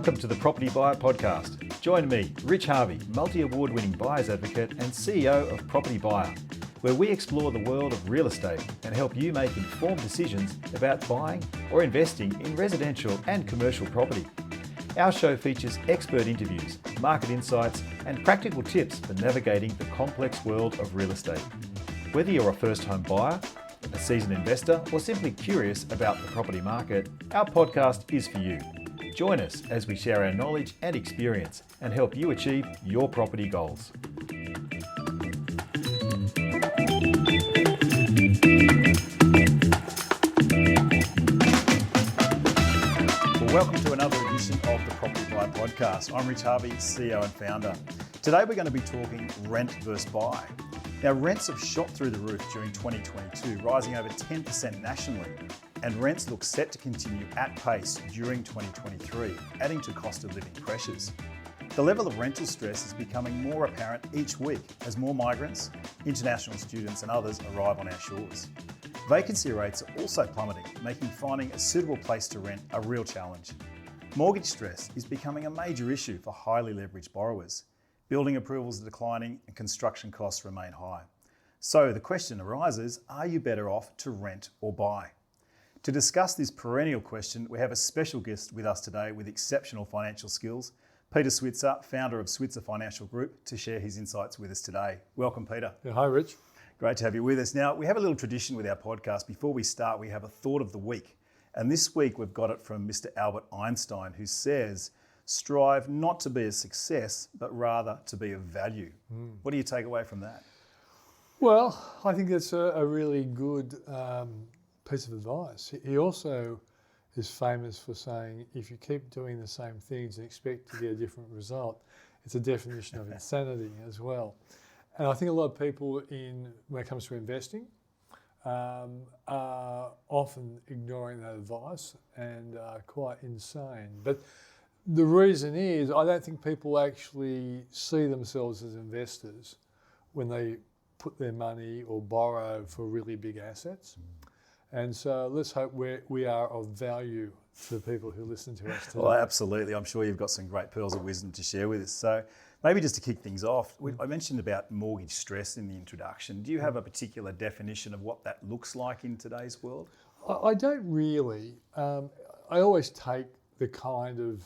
Welcome to the Propertybuyer Podcast. Join me, Rich Harvey, multi-award winning buyer's advocate and CEO of Propertybuyer, where we explore the world of real estate and help you make informed decisions about buying or investing in residential and commercial property. Our show features expert interviews, market insights, and practical tips for navigating the complex world of real estate. Whether you're a first-home buyer, a seasoned investor, or simply curious about the property market, our podcast is for you. Join us as we share our knowledge and experience and help you achieve your property goals. Well, welcome to another edition of the Propertybuyer Podcast. I'm Rich Harvey, CEO and founder. Today we're going to be talking rent versus buy. Now, rents have shot through the roof during 2022, rising over 10% nationally, and rents look set to continue at pace during 2023, adding to cost of living pressures. The level of rental stress is becoming more apparent each week as more migrants, international students and others arrive on our shores. Vacancy rates are also plummeting, making finding a suitable place to rent a real challenge. Mortgage stress is becoming a major issue for highly leveraged borrowers. Building approvals are declining and construction costs remain high. So the question arises, are you better off to rent or buy? To discuss this perennial question, we have a special guest with us today with exceptional financial skills, Peter Switzer, founder of Switzer Financial Group, to share his insights with us today. Welcome, Peter. Yeah, hi, Rich. Great to have you with us. Now, we have a little tradition with our podcast. Before we start, we have a thought of the week. And this week we've got it from Mr. Albert Einstein, who says, strive not to be a success, but rather to be of value. What do you take away from that? Well, I think that's a really good piece of advice. He also is famous for saying, if you keep doing the same things and expect to get a different result, it's a definition of insanity as well. And I think a lot of people when it comes to investing, are often ignoring that advice and are quite insane. But the reason is, I don't think people actually see themselves as investors when they put their money or borrow for really big assets. And so let's hope we are of value to the people who listen to us today. Well, absolutely. I'm sure you've got some great pearls of wisdom to share with us. So maybe just to kick things off, I mentioned about mortgage stress in the introduction. Do you have a particular definition of what that looks like in today's world? I don't really. I always take the kind of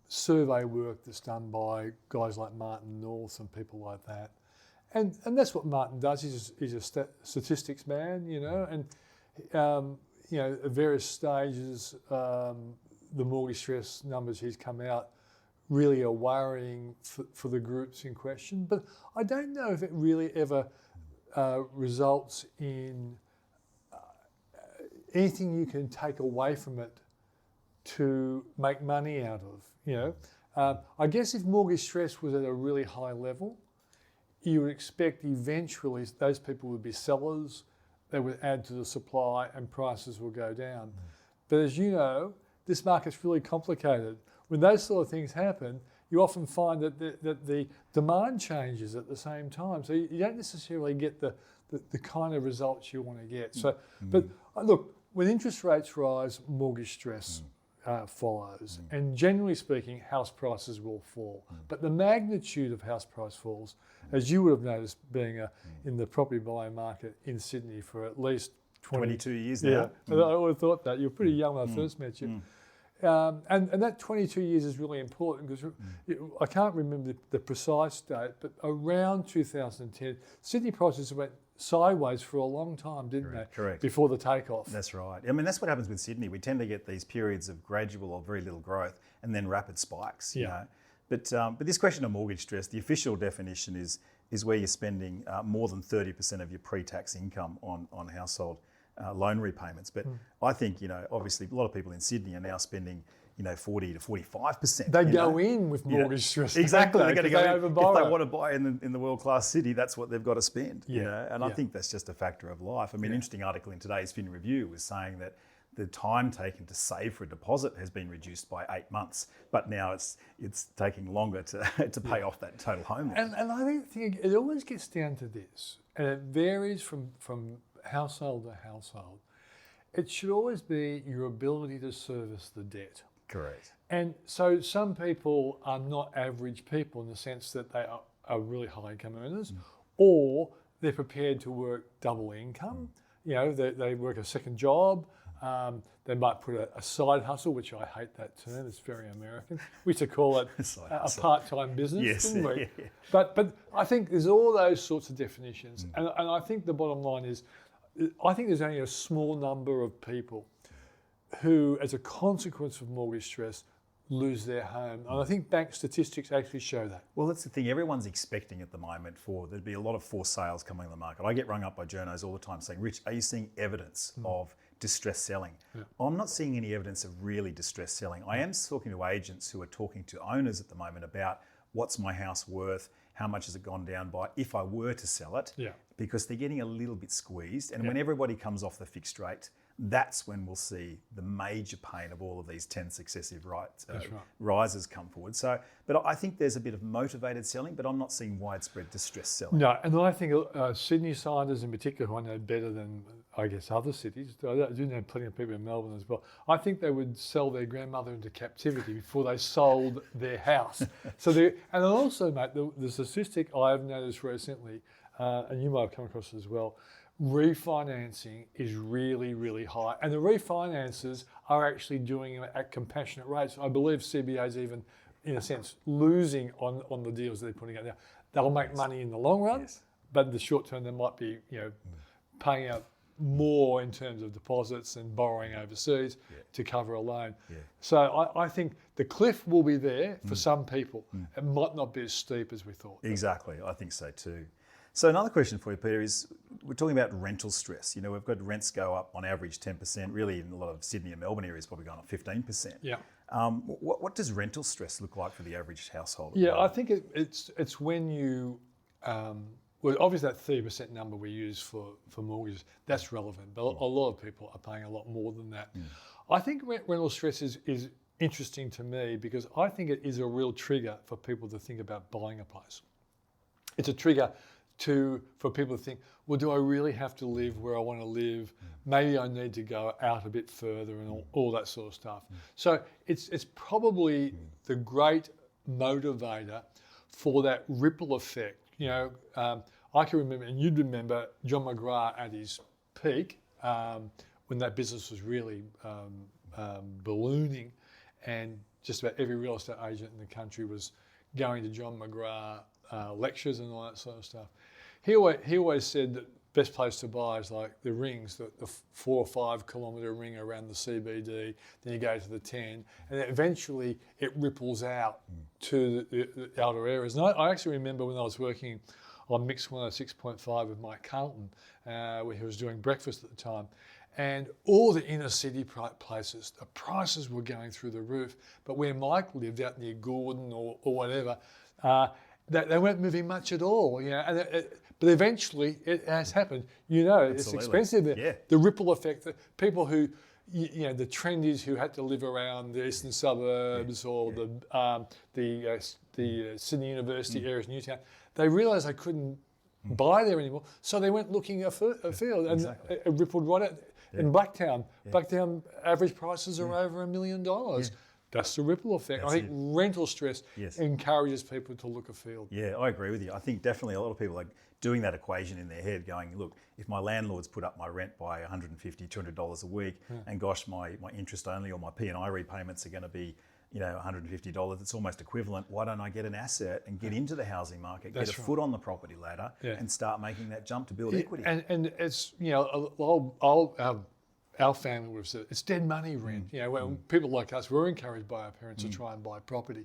survey work that's done by guys like Martin North and people like that. And that's what Martin does. He's a statistics man, and at various stages, the mortgage stress numbers he's come out really are worrying for the groups in question. But I don't know if it really ever results in anything you can take away from it to make money out of. I guess if mortgage stress was at a really high level, you would expect eventually those people would be sellers, they would add to the supply and prices will go down. But as you know, this market's really complicated. When those sort of things happen, you often find that the demand changes at the same time. So you don't necessarily get the kind of results you want to get. So, But look, when interest rates rise, mortgage stress follows. And generally speaking, house prices will fall. But the magnitude of house price falls, as you would have noticed being in the property buying market in Sydney for at least 22 years now. Yeah, I would have thought that. You were pretty young when I first met you. And that 22 years is really important because I can't remember the precise date, but around 2010, Sydney prices went sideways for a long time, didn't they? Correct. Before the takeoff. That's right. I mean, that's what happens with Sydney. We tend to get these periods of gradual or very little growth and then rapid spikes. You know? But this question of mortgage stress, the official definition is where you're spending more than 30% of your pre-tax income on household loan repayments. But I think, obviously a lot of people in Sydney are now spending 40 to 45%. They go in with mortgage stress. Exactly. They're going to go in. Overborrow. If they want to buy in the world-class city, that's what they've got to spend. And I think that's just a factor of life. I mean, an interesting article in today's Fin Review was saying that the time taken to save for a deposit has been reduced by 8 months, but now it's taking longer to pay off that total home. And I think it always gets down to this, and it varies from household to household. It should always be your ability to service the debt. Correct. And so some people are not average people in the sense that they are really high income earners, or they're prepared to work double income. You know, they work a second job. They might put a side hustle, which I hate that term. It's very American. We used to call it a part-time business, didn't we? Yeah. But I think there's all those sorts of definitions. And I think the bottom line is, I think there's only a small number of people who, as a consequence of mortgage stress, lose their home. And I think bank statistics actually show that. Well, that's the thing. Everyone's expecting at the moment there'd be a lot of forced sales coming on the market. I get rung up by journos all the time saying, Rich, are you seeing evidence of distress selling? Yeah. I'm not seeing any evidence of really distress selling. I am talking to agents who are talking to owners at the moment about what's my house worth, how much has it gone down by if I were to sell it, because they're getting a little bit squeezed. And when everybody comes off the fixed rate, that's when we'll see the major pain of all of these 10 successive rises come forward. So, but I think there's a bit of motivated selling, but I'm not seeing widespread distress selling. No, and I think Sydney-siders in particular, who I know better than, I guess, other cities, I do know plenty of people in Melbourne as well, I think they would sell their grandmother into captivity before they sold their house. And also, mate, the statistic I've noticed recently, and you might have come across it as well, refinancing is really, really high. And the refinancers are actually doing it at compassionate rates. I believe CBA is even, in a sense, losing on the deals they're putting out now. They'll make money in the long run, but in the short term they might be, paying out more in terms of deposits and borrowing overseas to cover a loan. So I think the cliff will be there for some people. It might not be as steep as we thought. Exactly, I think so too. So another question for you, Peter, is we're talking about rental stress. You know, we've got rents go up on average 10%, really in a lot of Sydney and Melbourne areas probably going up 15%. Yeah. What does rental stress look like for the average household? Yeah, I think it's when you, well, obviously that 30% number we use for mortgages, that's relevant, but a lot of people are paying a lot more than that. I think rental stress is interesting to me because I think it is a real trigger for people to think about buying a place. It's a trigger for people to think, well, do I really have to live where I want to live? Maybe I need to go out a bit further and all that sort of stuff. So it's probably the great motivator for that ripple effect. You know, I can remember, and you'd remember John McGrath at his peak when that business was really ballooning, and just about every real estate agent in the country was going to John McGrath lectures and all that sort of stuff. He always said that best place to buy is like the rings, the 4 or 5 kilometre ring around the CBD, then you go to the 10, and eventually it ripples out to the outer areas. And I actually remember when I was working on Mix 106.5 with Mike Carlton, where he was doing breakfast at the time, and all the inner city places, the prices were going through the roof, but where Mike lived out near Gordon or whatever, they weren't moving much at all, you know. But eventually it has happened. You know, Absolutely. It's expensive. Yeah. The ripple effect, the people who, you know, the trendies who had to live around the eastern suburbs or the Sydney University areas, Newtown, they realised they couldn't buy there anymore, so they went looking afield, and it rippled right out. In Blacktown, Blacktown average prices are over $1 million. That's the ripple effect. I think rental stress encourages people to look afield. Yeah, I agree with you. I think definitely a lot of people are doing that equation in their head going, look, if my landlord's put up my rent by $150, $200 a week, and gosh, my interest only or my P&I repayments are going to be, you know, $150, it's almost equivalent. Why don't I get an asset and get into the housing market, get a foot on the property ladder and start making that jump to build equity? And it's, you know, our family would have said it's dead money rent. You know, when people like us were encouraged by our parents to try and buy property,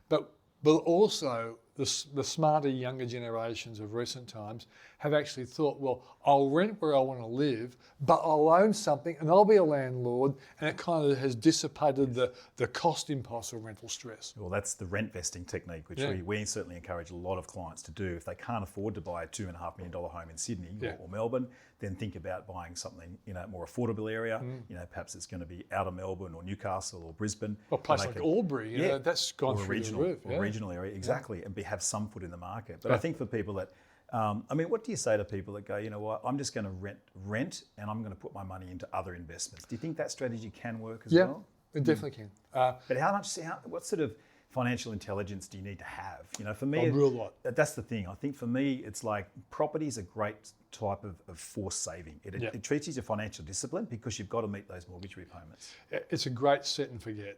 but also the smarter younger generations of recent times have actually thought, well, I'll rent where I want to live, but I'll own something and I'll be a landlord, and it kind of has dissipated the cost impulse of rental stress. Well, that's the rent vesting technique, which we certainly encourage a lot of clients to do. If they can't afford to buy a $2.5 million home in Sydney or Melbourne, then think about buying something, you know, more affordable area. You know, perhaps it's going to be out of Melbourne or Newcastle or Brisbane. Or a place like Albury, you know, that's gone through the roof. Or regional area, exactly, and have some foot in the market. But I think for people that, I mean, what do you say to people that go, you know what, I'm just going to rent and I'm going to put my money into other investments? Do you think that strategy can work as well? It definitely can. But what sort of financial intelligence do you need to have? You know, for me, A real lot. That's the thing. I think for me, it's like property is a great type of forced saving. It teaches you financial discipline because you've got to meet those mortgage repayments. It's a great set and forget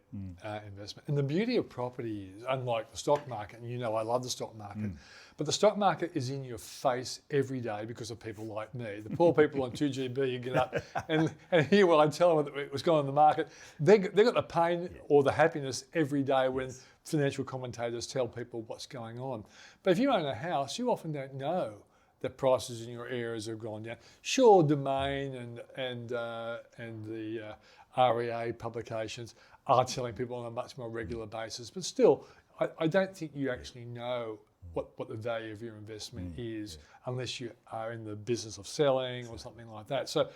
investment. And the beauty of property is, unlike the stock market, and you know I love the stock market, but the stock market is in your face every day because of people like me. The poor people on 2GB, you get up and hear what I tell them what's going on in the market. They got the pain or the happiness every day when financial commentators tell people what's going on. But if you own a house, you often don't know that prices in your areas have gone down. Sure, Domain and the REA publications are telling people on a much more regular basis, but still, I don't think you actually know what the value of your investment is unless you are in the business of selling or something like that. So,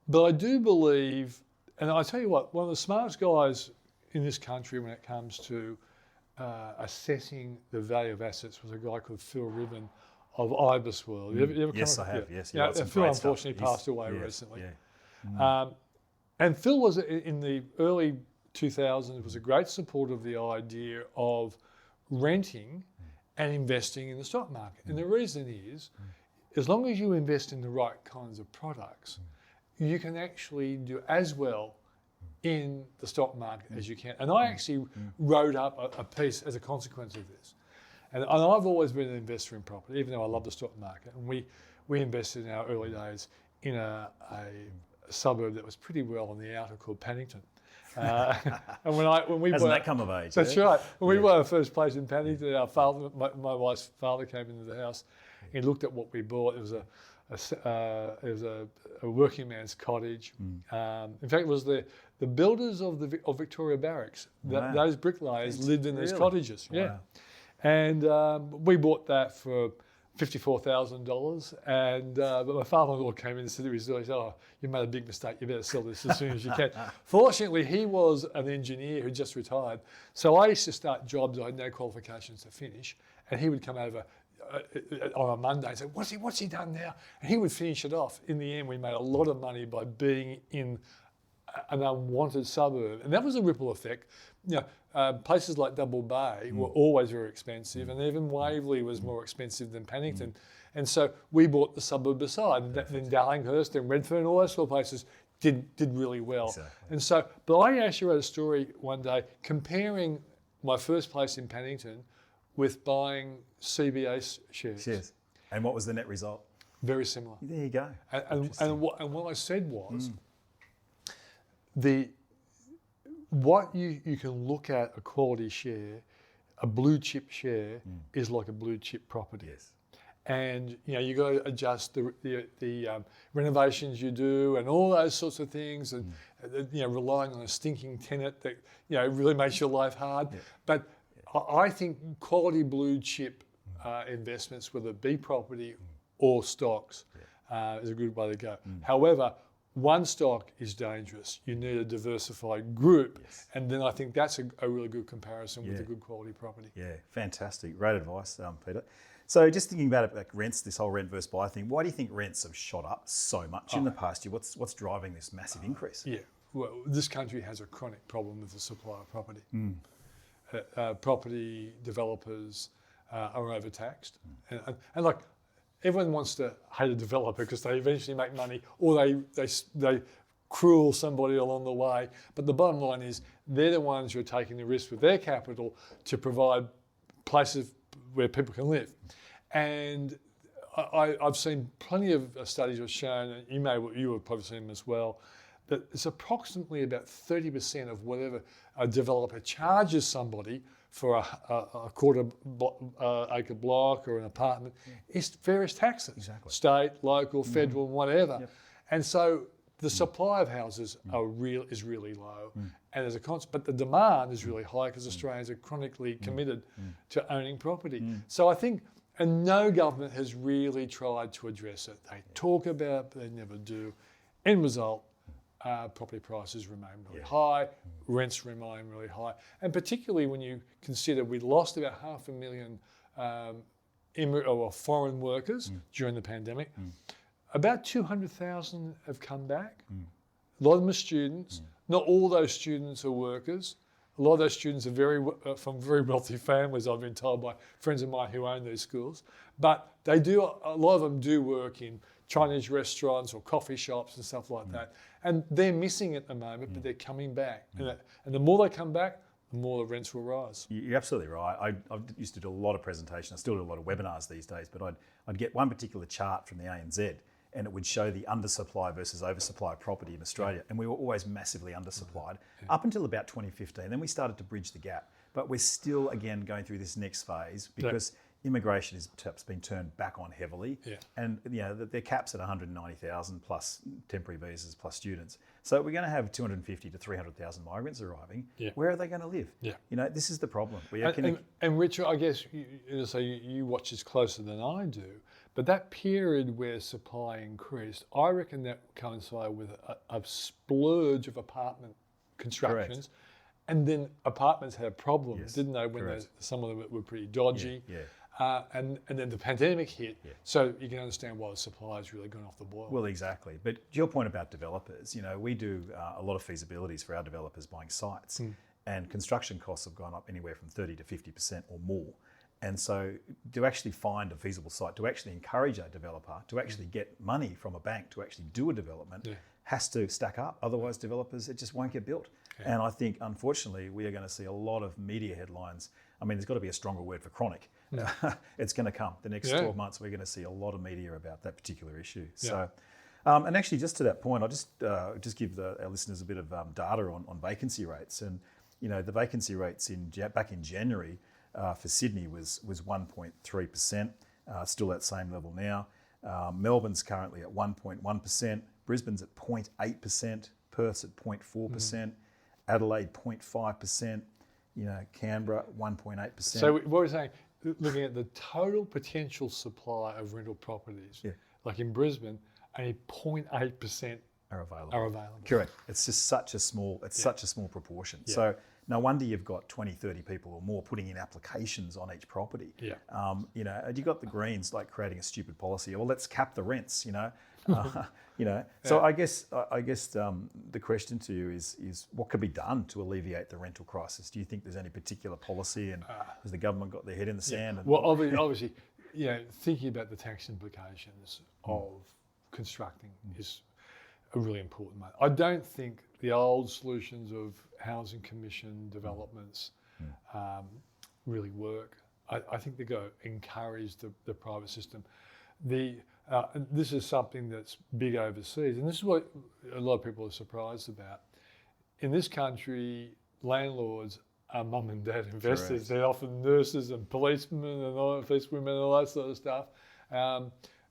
but I do believe, and I tell you what, one of the smartest guys in this country when it comes to assessing the value of assets was a guy called Phil Ribbon of Ibis World. You ever yes, come I have. Yes, Phil unfortunately passed away recently. And Phil was in the early 2000s was a great supporter of the idea of renting and investing in the stock market. And the reason is, as long as you invest in the right kinds of products, you can actually do as well in the stock market as you can. And I actually wrote up a piece as a consequence of this. And I've always been an investor in property, even though I love the stock market. And we invested in our early days in a suburb that was pretty well on the outer called Paddington. And when we hasn't that come of age? That's right. When we were first place in Paddington, our father, my wife's father, came into the house. He looked at what we bought. It was a working man's cottage. In fact, it was the builders of Victoria Barracks. Those bricklayers lived in these cottages. Wow. Yeah, and we bought that for $54,000. And but my father-in-law came in and said to his daughter, he said, "Oh, you made a big mistake. You better sell this as soon as you can." Fortunately, he was an engineer who just retired, so I used to start jobs I had no qualifications to finish, and he would come over on a Monday and say, what's he done now? And he would finish it off. In the end, we made a lot of money by being in an unwanted suburb. And that was a ripple effect. You know, places like Double Bay were always very expensive, and even Waverley was more expensive than Paddington. And so we bought the suburb beside. And then Darlinghurst and Redfern, all those sort of places did really well. Exactly. And so, but I actually wrote a story one day comparing my first place in Paddington with buying CBA shares. And what was the net result? Very similar. There you go. And what I said was, what you can look at a quality share, a blue chip share is like a blue chip property. Yes. And you know you got to adjust the renovations you do and all those sorts of things, and you know relying on a stinking tenant that you know really makes your life hard. Yeah. But I think quality blue chip investments, whether it be property or stocks, is a good way to go. However, one stock is dangerous. You need a diversified group, and then I think that's a really good comparison with a good quality property. Yeah, fantastic. Great advice, Peter. So just thinking about it, like rents, this whole rent versus buy thing, why do you think rents have shot up so much in the past year? What's driving this massive increase? Yeah, well, this country has a chronic problem with the supply of property. Property developers are overtaxed, and like everyone wants to hate a developer because they eventually make money, or they cruel somebody along the way. But the bottom line is they're the ones who are taking the risk with their capital to provide places where people can live. And I've seen plenty of studies have shown, and you have probably seen them as well, that it's approximately about 30% of whatever a developer charges somebody for a quarter acre block or an apartment is various taxes, state, local, federal, whatever. And so the supply of houses is really low, and as a consequence, but the demand is really high because Australians are chronically committed to owning property. So I think, and no government has really tried to address it. They talk about it, but they never do. End result, property prices remain really high, rents remain really high, and particularly when you consider we lost about 500,000 foreign workers during the pandemic. About 200,000 have come back. A lot of them are students. Not all those students are workers. A lot of those students are from very wealthy families, I've been told by friends of mine who own these schools. But a lot of them do work in Chinese restaurants or coffee shops and stuff like that. And they're missing at the moment, but they're coming back. And the more they come back, the more the rents will rise. You're absolutely right. I used to do a lot of presentations. I still do a lot of webinars these days, but I'd get one particular chart from the ANZ and it would show the undersupply versus oversupply of property in Australia. And we were always massively undersupplied up until about 2015. Then we started to bridge the gap. But we're still, again, going through this next phase because immigration is perhaps being turned back on heavily. And their cap's at 190,000 plus temporary visas plus students. So we're going to have 250 to 300,000 migrants arriving. Where are they going to live? This is the problem. And Richard, I guess you watch this closer than I do, but that period where supply increased, I reckon that coincided with a splurge of apartment constructions. And then apartments had problems, didn't they, when some of them were pretty dodgy. And then the pandemic hit, so you can understand why the supply has really gone off the boil. Well, exactly. But to your point about developers, we do a lot of feasibilities for our developers buying sites, and construction costs have gone up anywhere from 30 to 50% or more. And so to actually find a feasible site, to actually encourage a developer, to actually get money from a bank to actually do a development has to stack up. Otherwise, developers, it just won't get built. And I think, unfortunately, we are going to see a lot of media headlines. I mean, there's got to be a stronger word for chronic. It's going to come. The next 12 months, we're going to see a lot of media about that particular issue. So, and actually, just to that point, I'll just give our listeners a bit of data on vacancy rates. And, the vacancy rates back in January for Sydney was 1.3%, still that same level now. Melbourne's currently at 1.1%, Brisbane's at 0.8%, Perth's at 0.4%, Adelaide 0.5%, Canberra 1.8%. So what we're saying, looking at the total potential supply of rental properties, like in Brisbane, only 0.8% are available. Correct. It's just such a small proportion. So no wonder you've got 20, 30 people or more putting in applications on each property. And you got the Greens like creating a stupid policy. Well, let's cap the rents. So I guess the question to you is what could be done to alleviate the rental crisis? Do you think there's any particular policy, and has the government got their head in the sand? Well, obviously, thinking about the tax implications of constructing is a really important one. I don't think the old solutions of housing commission developments really work. I think they've got to encourage the private system. This is something that's big overseas, and this is what a lot of people are surprised about. In this country, landlords are mum and dad investors. Correct. They're often nurses and policemen and policewomen and all that sort of stuff.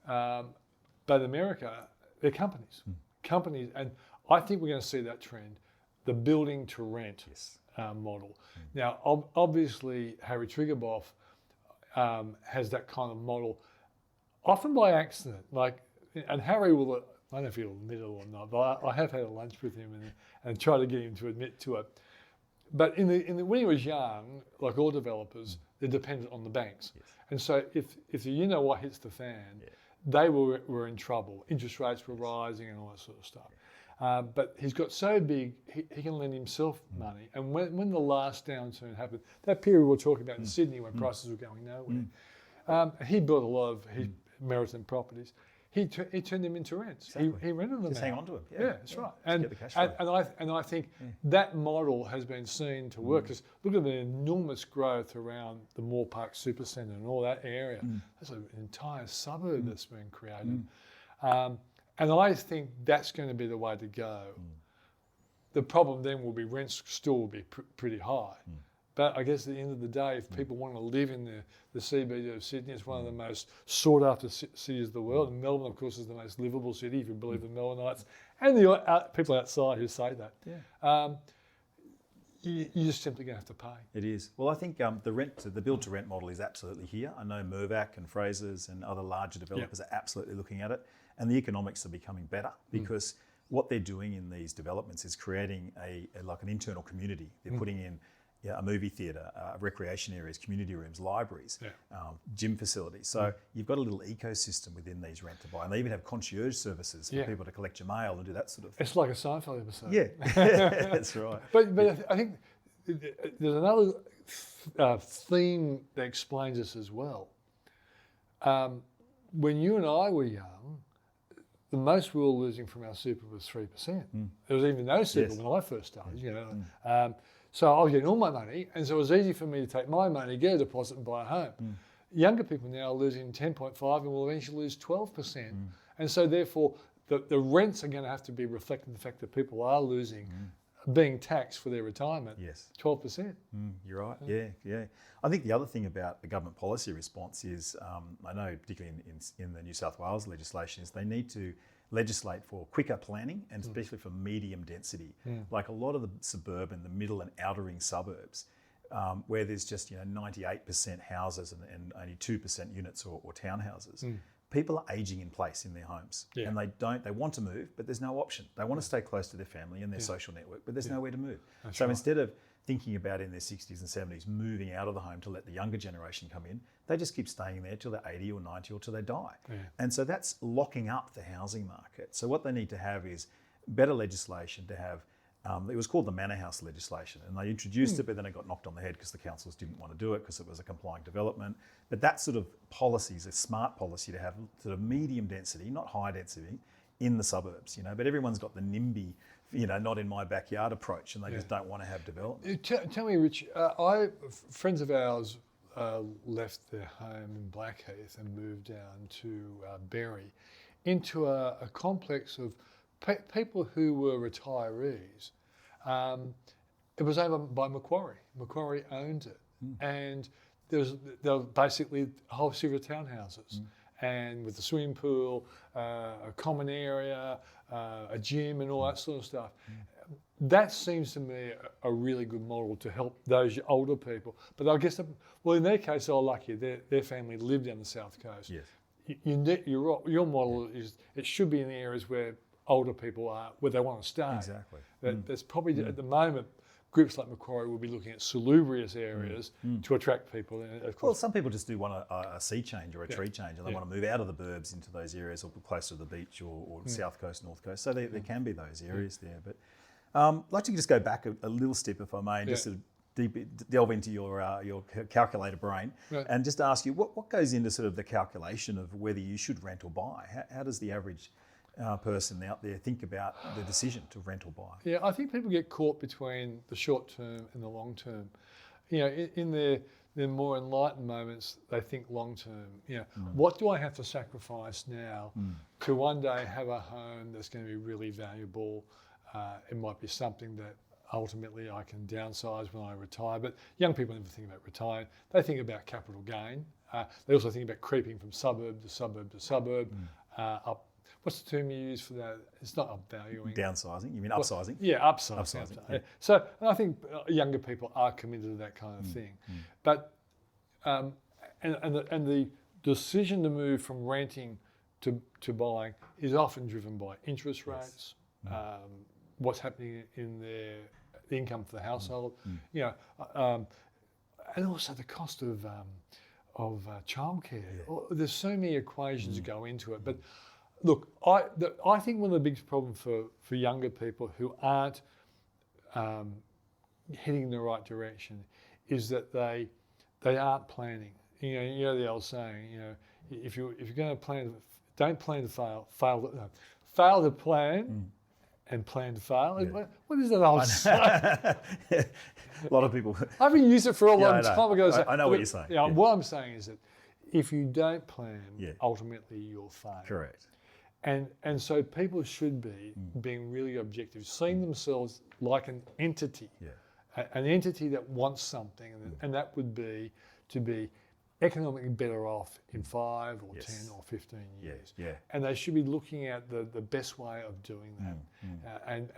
But America, they're companies. Companies, and I think we're going to see that trend, the building to rent model. Now, obviously, Harry Triguboff has that kind of model, often by accident. And Harry will, I don't know if he'll admit it or not, but I have had a lunch with him and tried to get him to admit to it. But when he was young, like all developers, they're dependent on the banks. And so if what hits the fan, they were in trouble. Interest rates were rising and all that sort of stuff. But he's got so big, he can lend himself money. And when the last downturn happened, that period we were talking about in Sydney when prices were going nowhere, he built a lot of his Meriton properties. He turned them into rents. Exactly. He rented them. Just hang on to them. Yeah, that's right. And I think that model has been seen to work. Because look at the enormous growth around the Moore Park Supercentre and all that area. That's an entire suburb that's been created. And I think that's going to be the way to go. The problem then will be rents still will be pretty high. But I guess at the end of the day, if people want to live in the CBD of Sydney, it's one of the most sought after cities of the world. And Melbourne, of course, is the most livable city, if you believe the Melbourneites and the people outside who say that. You're just simply going to have to pay. It is. Well, I think the build to rent model is absolutely here. I know Mirvac and Frasers and other larger developers are absolutely looking at it. And the economics are becoming better because what they're doing in these developments is creating like an internal community. They're putting in a movie theatre, recreation areas, community rooms, libraries, gym facilities. So you've got a little ecosystem within these rent to buy, and they even have concierge services for people to collect your mail and do that sort of thing. It's like a Seinfeld episode. Yeah, that's right. But I think there's another theme that explains this as well. When you and I were young, the most we were losing from our super was 3%. There was even no super when I first started, So I was getting all my money, and so it was easy for me to take my money, get a deposit, and buy a home. Younger people now are losing 10.5% and will eventually lose 12%. And so therefore, the rents are going to have to be reflecting the fact that people are losing, being taxed for their retirement. 12%. You're right. Yeah. I think the other thing about the government policy response is, I know particularly in the New South Wales legislation, is they need to legislate for quicker planning and especially for medium density. Like a lot of the suburban, the middle and outer ring suburbs, where there's just 98% houses and only 2% units or townhouses. People are aging in place in their homes, and they want to move, but there's no option. They want to stay close to their family and their social network, but there's nowhere to move. So instead of thinking about in their 60s and 70s moving out of the home to let the younger generation come in, they just keep staying there till they're 80 or 90 or till they die. And so that's locking up the housing market. So what they need to have is better legislation to have. It was called the Manor House legislation, and they introduced it, but then it got knocked on the head because the councils didn't want to do it because it was a complying development. But that sort of policy is a smart policy to have sort of medium density, not high density, in the suburbs. But everyone's got the NIMBY, not in my backyard approach, and they just don't want to have development. Tell me, Rich, friends of ours left their home in Blackheath and moved down to Berry into a complex of people who were retirees. It was owned by Macquarie. Macquarie owned it. And there was basically a whole series of townhouses. And with the swimming pool, a common area, a gym and all that sort of stuff. That seems to me a really good model to help those older people. But I guess, in their case, they're lucky. Their family lived down the South Coast. Your model is, it should be in the areas where older people are, where they want to stay. Exactly. There's probably, at the moment, groups like Macquarie will be looking at salubrious areas to attract people. And of course, well, some people just do want a sea change or a tree change, and they want to move out of the burbs into those areas or closer to the beach or South Coast, North Coast. So there can be those areas there. But I'd like to just go back a little step, if I may, and just sort of delve into your calculator brain and just ask you, what goes into sort of the calculation of whether you should rent or buy? How does the average person out there think about the decision to rent or buy? Yeah, I think people get caught between the short term and the long term. In their more enlightened moments, they think long term. What do I have to sacrifice now to one day have a home that's going to be really valuable? It might be something that ultimately I can downsize when I retire. But young people never think about retiring. They think about capital gain. They also think about creeping from suburb to suburb to suburb, up. What's the term you use for that? It's not upvaluing. Downsizing? You mean upsizing? Upsizing. Yeah. So I think younger people are committed to that kind of thing. But and the decision to move from renting to buying is often driven by interest rates, what's happening in the income for the household, and also the cost of childcare. There's so many equations that go into it, but. Look, I think one of the biggest problems for younger people who aren't heading in the right direction is that they aren't planning. You know the old saying. If you're going to plan, don't plan to fail. Fail to plan, and plan to fail. Yeah. What is that old saying? A lot of people. I haven't used it for a long time ago. I know what you're saying. What I'm saying is that if you don't plan, ultimately you'll fail. Correct. And so people should be being really objective, seeing themselves like an entity, an entity that wants something, and that would be to be economically better off in 5 or 10 or 15 years. And they should be looking at the best way of doing that.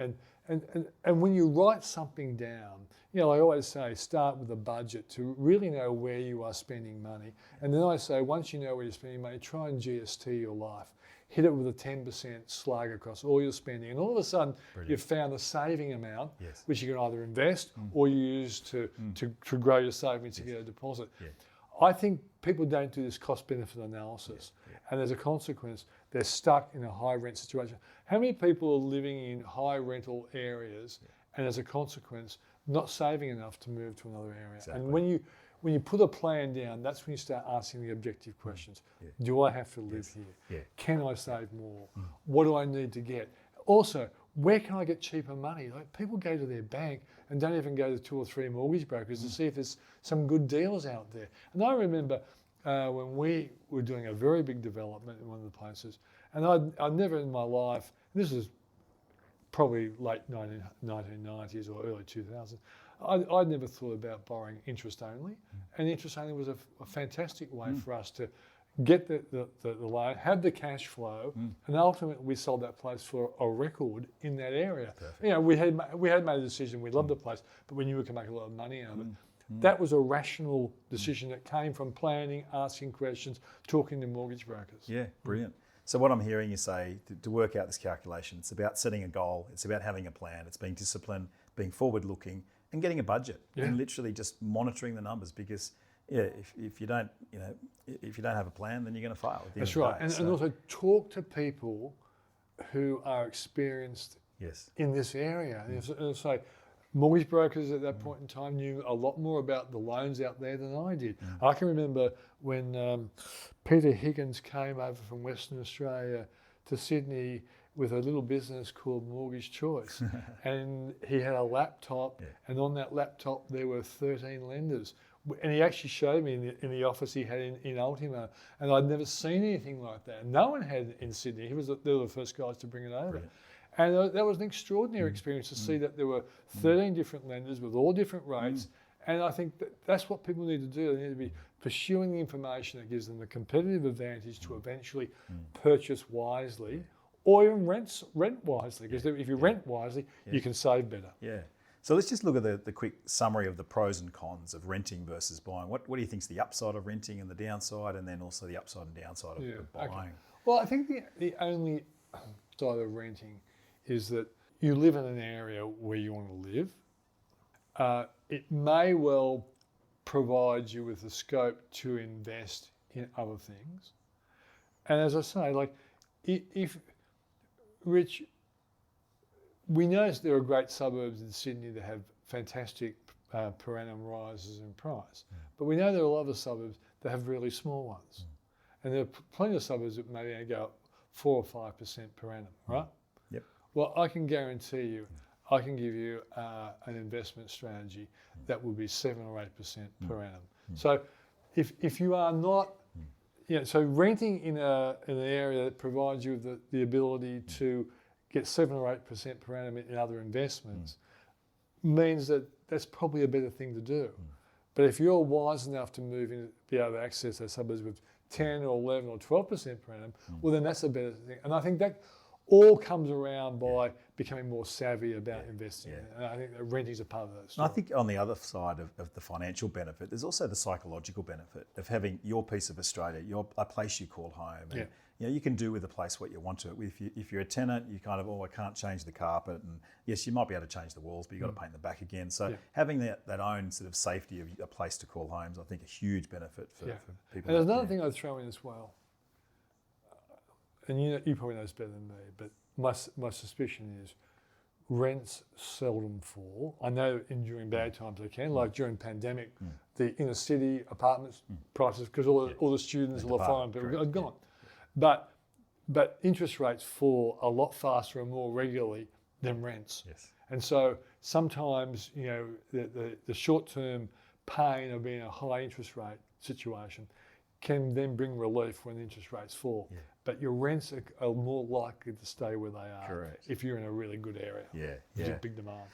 And when you write something down, I always say start with a budget to really know where you are spending money. And then I say once you know where you're spending money, try and GST your life. hit it with a 10% slug across all your spending, and all of a sudden you've found a saving amount, which you can either invest or you use to grow your savings to get a deposit. I think people don't do this cost-benefit analysis, and as a consequence, they're stuck in a high rent situation. How many people are living in high rental areas and as a consequence not saving enough to move to another area? And when you put a plan down, that's when you start asking the objective questions. Do I have to live here? Can I save more? What do I need to get? Also, where can I get cheaper money? Like, people go to their bank and don't even go to 2 or 3 mortgage brokers to see if there's some good deals out there. And I remember when we were doing a very big development in one of the places, and I'd never in my life, this is probably late 1990s or early 2000s, I'd never thought about borrowing interest only, and interest only was a fantastic way for us to get the loan, have the cash flow, and ultimately we sold that place for a record in that area. You know, we had made a decision, we loved the place, but we knew we could make a lot of money out of it. That was a rational decision that came from planning, asking questions, talking to mortgage brokers. Yeah, brilliant. So what I'm hearing you say, to work out this calculation, it's about setting a goal, it's about having a plan, it's being disciplined, being forward-looking, and getting a budget, and literally just monitoring the numbers, because if you don't have a plan, then you're going to fail. That's right, and also talk to people who are experienced in this area. And so mortgage brokers at that point in time knew a lot more about the loans out there than I did. I can remember when Peter Higgins came over from Western Australia to Sydney with a little business called Mortgage Choice. And he had a laptop, and on that laptop there were 13 lenders. And he actually showed me in the office he had in Ultimo, and I'd never seen anything like that. No one had in Sydney. They were the first guys to bring it over. Brilliant. And that was an extraordinary experience to see that there were 13 different lenders with all different rates. And I think that's what people need to do. They need to be pursuing the information that gives them the competitive advantage to eventually purchase wisely, or even rent wisely, because if you rent wisely, you can save better. Yeah. So let's just look at the quick summary of the pros and cons of renting versus buying. What do you think is the upside of renting and the downside, and then also the upside and downside of buying? Okay. Well, I think the only side of renting is that you live in an area where you want to live. It may well provide you with the scope to invest in other things. And as I say, like, if Rich, we know there are great suburbs in Sydney that have fantastic per annum rises in price, but we know there are a lot of suburbs that have really small ones. And there are plenty of suburbs that maybe only go up 4 or 5% per annum, right? Yep. Well, I can guarantee you, I can give you an investment strategy that will be 7 or 8% per annum. So if you are not, so renting in an area that provides you with the ability to get 7 or 8% per annum in other investments means that that's probably a better thing to do. But if you're wise enough to move in, be able to access those suburbs with 10 or 11 or 12% per annum, well, then that's a better thing. And I think that all comes around by becoming more savvy about investing. And I think that renting is a part of that story. I think on the other side of the financial benefit, there's also the psychological benefit of having your piece of Australia, a place you call home. And, you can do with a place what you want to. If you're a tenant, you kind of, I can't change the carpet. And yes, you might be able to change the walls, but you've got to paint them back again. So having that own sort of safety of a place to call home is, I think, a huge benefit for people. And there's another thing I'd throw in as well. And you probably know this better than me, but my suspicion is rents seldom fall. I know during bad times they can, like during pandemic, the inner city apartments prices, because all the students, all the foreign people had gone. But interest rates fall a lot faster and more regularly than rents. And so sometimes, the short-term pain of being a high interest rate situation can then bring relief when interest rates fall. But your rents are more likely to stay where they are if you're in a really good area. With big demand.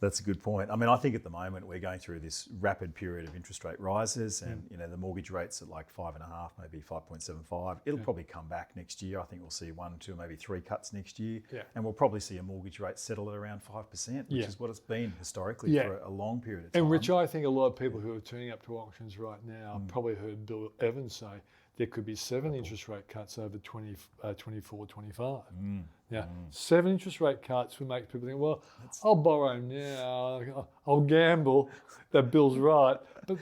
That's a good point. I mean, I think at the moment we're going through this rapid period of interest rate rises, and the mortgage rate's at like 5.5, maybe 5.75. It'll probably come back next year. I think we'll see 1, 2, maybe 3 cuts next year, and we'll probably see a mortgage rate settle at around 5%, which is what it's been historically for a long period of time. And Rich, I think a lot of people who are turning up to auctions right now probably heard Bill Evans say there could be 7 interest rate cuts over 24, 25. Now, 7 interest rate cuts would make people think, well, I'll borrow now, I'll gamble, that Bill's right.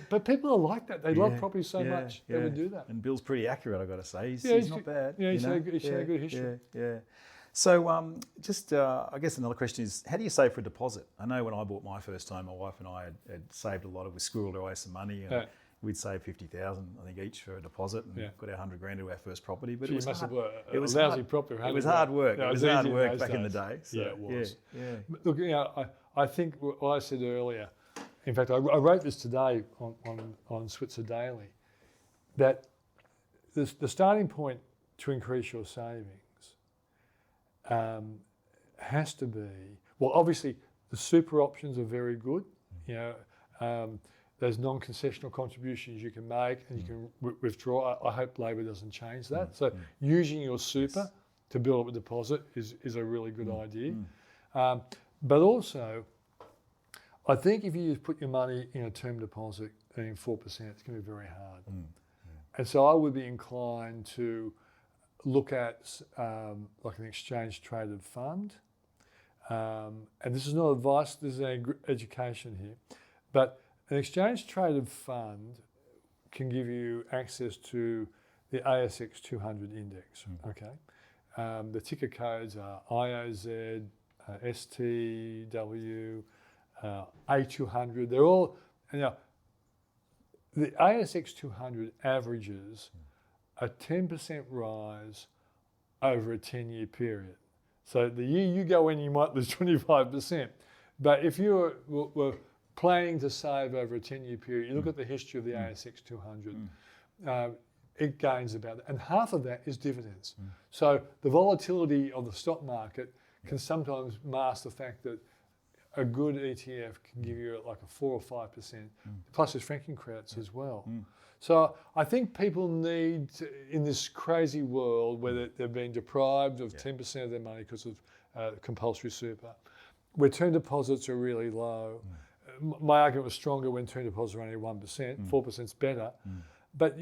But people are like that. They love property so much, they would do that. And Bill's pretty accurate, I've got to say. He's not bad. Yeah, he's had a good history. Yeah. So I guess another question is, how do you save for a deposit? I know when I bought my first home, my wife and I had saved a lot. We squirreled away some money. And we'd saved 50,000, I think, each for a deposit, and got our 100 grand to our first property. But it was hard. It was lousy property. It was hard work. No, it was hard work back in the day. So, yeah, it was. Yeah. Look, I think what I said earlier. In fact, I wrote this today on Switzer Daily, that the starting point to increase your savings has to be, well, obviously the super options are very good. There's non-concessional contributions you can make and you can withdraw. I hope Labor doesn't change that. So using your super to build up a deposit is a really good idea. But also, I think if you just put your money in a term deposit earning 4%, it's going to be very hard. And so I would be inclined to look at like an exchange traded fund. And this is not advice, this is education here. But an exchange traded fund can give you access to the ASX 200 index. Okay, the ticker codes are IOZ, STW, A200. They're all now. The ASX 200 averages a 10% rise over a 10-year period. So the year you go in, you might lose 25%. But if you were planning to save over a 10-year period, you look at the history of the ASX 200, it gains about that. And half of that is dividends. So the volatility of the stock market can sometimes mask the fact that a good ETF can give you like a 4 or 5%, plus there's franking credits as well. So I think people need, in this crazy world where they've been deprived of 10% of their money because of compulsory super, where term deposits are really low. My argument was stronger when term deposits are only 1%, 4%'s better. But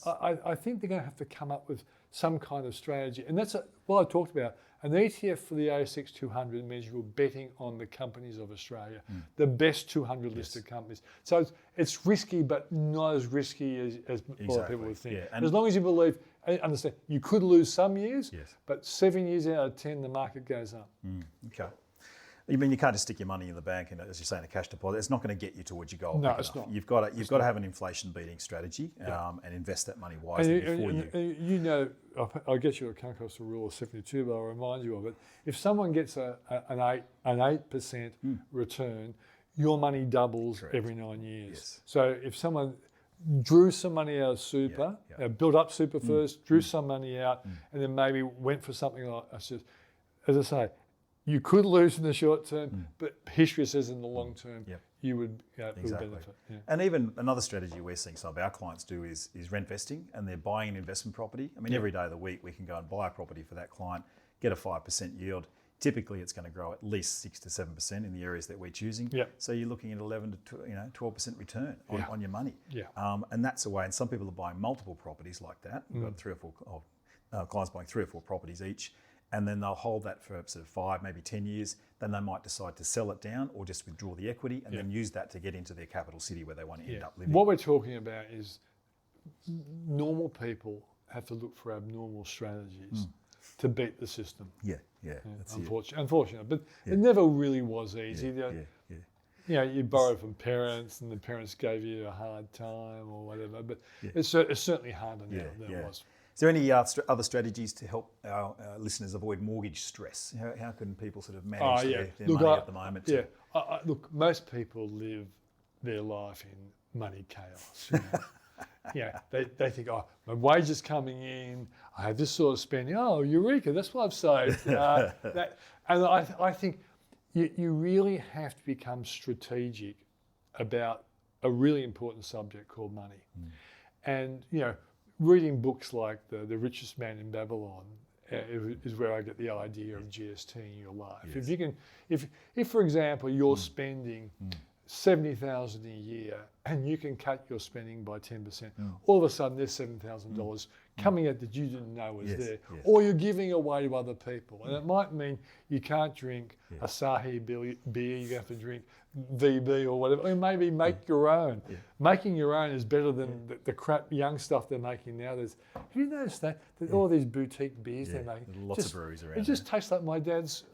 I think they're going to have to come up with some kind of strategy. And that's what I talked about. An ETF for the ASX 200 means you're betting on the companies of Australia, the best 200 listed companies. So it's risky, but not as risky as a lot of people would think. As long as you believe, understand, you could lose some years, but 7 years out of 10, the market goes up. Okay. You mean you can't just stick your money in the bank and, as you say, in a cash deposit? It's not going to get you towards your goal. No, it's not. You've got to have an inflation-beating strategy and invest that money wisely before you. You know, I guess you'll come across the rule of 72, but I'll remind you of it. If someone gets an 8% return, your money doubles every 9 years. So if someone drew some money out of super, built up super first, drew some money out, and then maybe went for something like, as I say, you could lose in the short term, but history says in the long term, you would benefit. And even another strategy we're seeing some of our clients do is rent vesting, and they're buying an investment property. I mean, every day of the week we can go and buy a property for that client, get a 5% yield. Typically, it's going to grow at least 6 to 7% in the areas that we're choosing. So you're looking at 11 to 12% return on your money. And that's a way. And some people are buying multiple properties like that. We've got 3 or 4 clients buying 3 or 4 properties each. And then they'll hold that for sort of 5, maybe 10 years. Then they might decide to sell it down or just withdraw the equity and then use that to get into their capital city where they want to end up living. What we're talking about is normal people have to look for abnormal strategies to beat the system. That's unfortunate, but it never really was easy. You borrowed from parents and the parents gave you a hard time or whatever, but it's certainly harder now than it was. Is there any other strategies to help our listeners avoid mortgage stress? How can people sort of manage their money at the moment? Look, most people live their life in money chaos. They think, my wage is coming in, I have this sort of spending, eureka, that's what I've saved. And I think you really have to become strategic about a really important subject called money. And, reading books like The Richest Man in Babylon is where I get the idea of GST in your life. If you can, if for example you're spending $70,000 a year, and you can cut your spending by 10%. All of a sudden, there's $7,000 coming out that you didn't know was there, or you're giving away to other people. And it might mean you can't drink Asahi beer, you have to drink VB or whatever. Or maybe make your own. Making your own is better than the crap young stuff they're making now. Have you noticed that? All these boutique beers they're making. Lots of breweries around. It just tastes like my dad's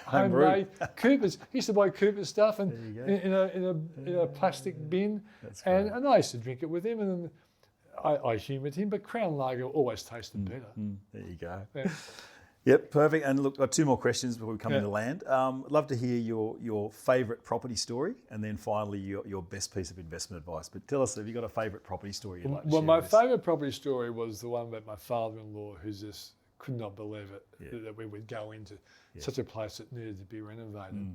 homemade Cooper's. He used to buy Cooper's stuff and in a plastic bin, and I used to drink it with him, and I humoured him. But Crown Lager always tasted better. There you go. Yep, perfect. And look, got two more questions before we come into land. I'd love to hear your favourite property story, and then finally your best piece of investment advice. But tell us, have you got a favourite property story you'd like to share? Well, my favourite property story was the one about my father-in-law, who just could not believe it, that we would go into such a place that needed to be renovated.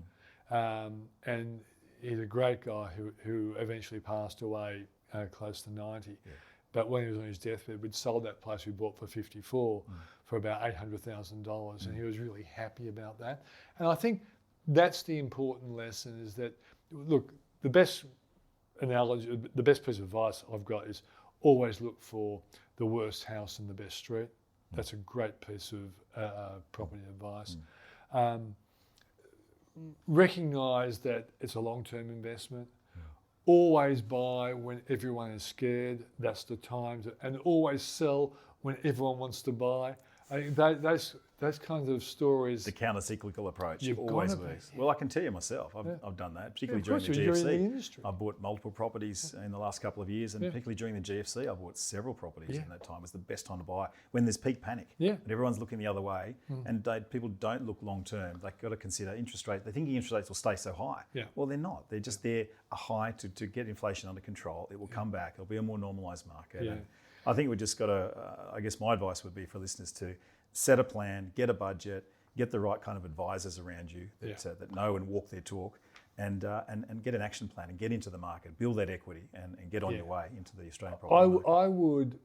And he's a great guy who eventually passed away close to 90. But when he was on his deathbed, we'd sold that place we bought for $54 for about $800,000, and he was really happy about that. And I think that's the important lesson, is that, look, the best analogy, the best piece of advice I've got is always look for the worst house in the best street. That's a great piece of property advice. Recognise that it's a long-term investment. Always buy when everyone is scared. That's the time and always sell when everyone wants to buy. I think those kinds of stories. The counter-cyclical approach always works. Well, I can tell you myself, I've done that, particularly during the GFC. You're in the industry. I bought multiple proproperties in the last couple of years, and particularly during the GFC, I bought several properties in that time. It was the best time to buy when there's peak panic. And everyone's looking the other way, and people don't look long-term. They've got to consider interest rates. They're thinking interest rates will stay so high. Well, they're not. They're just there a high to get inflation under control. It will come back. It'll be a more normalised market. And I think we just got to, I guess my advice would be for listeners to set a plan, get a budget, get the right kind of advisors around you that know and walk their talk, and get an action plan and get into the market, build that equity, and get on your way into the Australian property market. I would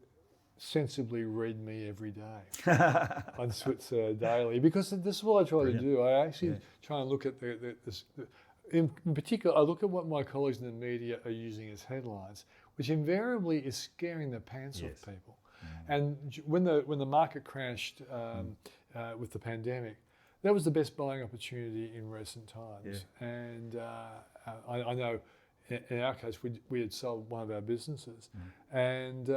sensibly read me every day on Switzer daily, because this is what I try to do. I actually try and look at in particular, I look at what my colleagues in the media are using as headlines, which invariably is scaring the pants off people. And when the market crashed with the pandemic, that was the best buying opportunity in recent times. And I know in our case, we had sold one of our businesses, and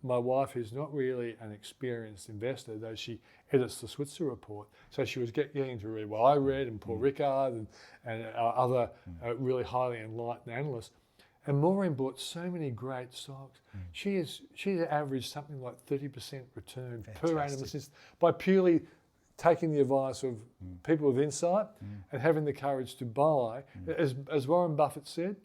my wife, who's not really an experienced investor, though she edits the Switzer report, so she was getting to read what I read, and Paul Rickard and our other really highly enlightened analysts. And Maureen bought so many great stocks. She's averaged something like 30% return per annum by purely taking the advice of people with insight and having the courage to buy. As Warren Buffett said,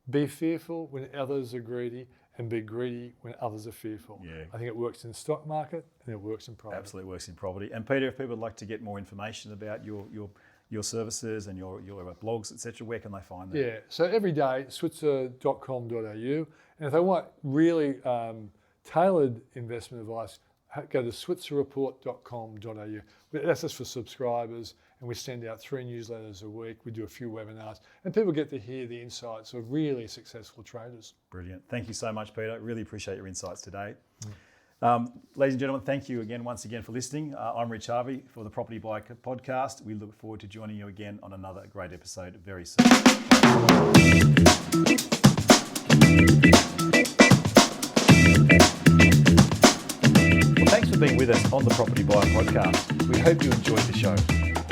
be fearful when others are greedy, and be greedy when others are fearful. I think it works in the stock market, and it works in property. Absolutely works in property. And Peter, if people would like to get more information about your services and your blogs, etc., where can they find that? So every day, switzer.com.au. And if they want really tailored investment advice, go to switzerreport.com.au. That's just for subscribers, and we send out 3 newsletters a week. We do a few webinars, and people get to hear the insights of really successful traders. Brilliant. Thank you so much, Peter. Really appreciate your insights today. Ladies and gentlemen, thank you once again for listening. I'm Rich Harvey for the Propertybuyer Podcast. We look forward to joining you again on another great episode very soon. Well, thanks for being with us on the Propertybuyer Podcast. We hope you enjoyed the show.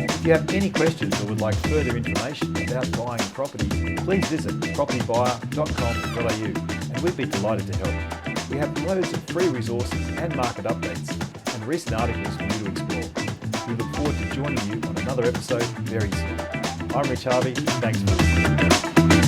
If you have any questions or would like further information about buying property, please visit propertybuyer.com.au, and we'd be delighted to help. We have loads of free resources and market updates and recent articles for you to explore. We look forward to joining you on another episode very soon. I'm Rich Harvey. Thanks for listening.